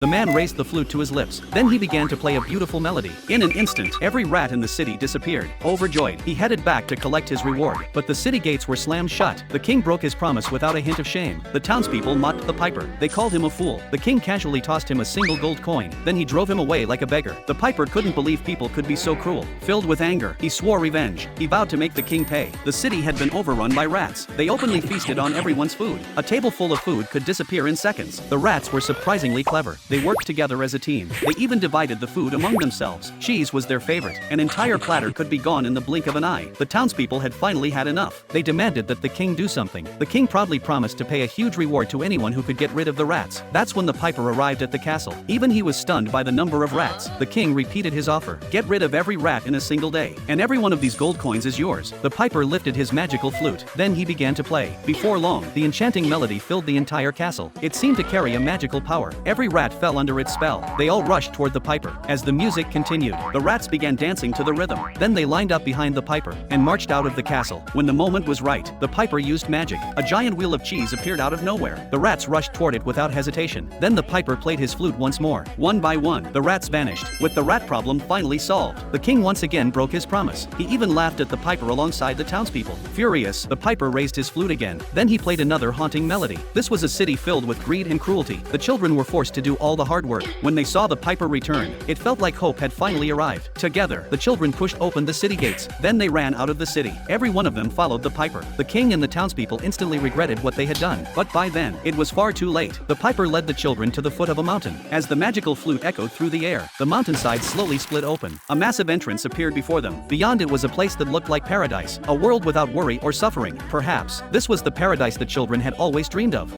The man raised the flute to his lips. Then he began to play a beautiful melody. In an instant, every rat in the city disappeared. Overjoyed, he headed back to collect his reward. But the city gates were slammed shut. The king broke his promise without a hint of shame. The townspeople mocked the piper. They called him a fool. The king casually tossed him a single gold coin. Then he drove him away like a beggar. The piper couldn't believe people could be so cruel. Filled with anger, he swore revenge. He vowed to make the king pay. The city had been overrun by rats. They openly feasted on everyone's food. A table full of food could disappear in seconds. The rats were surprisingly clever. They worked together as a team. They even divided the food among themselves. Cheese was their favorite. An entire platter could be gone in the blink of an eye. The townspeople had finally had enough. They demanded that the king do something. The king proudly promised to pay a huge reward to anyone who could get rid of the rats. That's when the piper arrived at the castle. Even he was stunned by the number of rats. The king repeated his offer. Get rid of every rat in a single day, and every one of these gold coins is yours. The piper lifted his magical flute. Then he began to play. Before long, the enchanting melody filled the entire castle. It seemed to carry a magical power. Every rat fell under its spell. They all rushed toward the piper. As the music continued, the rats began dancing to the rhythm. Then they lined up behind the piper and marched out of the castle. When the moment was right, the piper used magic. A giant wheel of cheese appeared out of nowhere. The rats rushed toward it without hesitation. Then the piper played his flute once more. One by one, the rats vanished. With the rat problem finally solved, the king once again broke his promise. He even laughed at the piper alongside the townspeople. Furious, the piper raised his flute again. Then he played another haunting melody. This was a city filled with greed and cruelty. The children were forced to do all the hard work. When they saw the piper return, it felt like hope had finally arrived. Together, the children pushed open the city gates. Then they ran out of the city. Every one of them followed the piper. The king and the townspeople instantly regretted what they had done. But by then, it was far too late. The piper led the children to the foot of a mountain. As the magical flute echoed through the air, the mountainside slowly split open. A massive entrance appeared before them. Beyond it was a place that looked like paradise, a world without worry or suffering. Perhaps, this was the paradise the children had always dreamed of.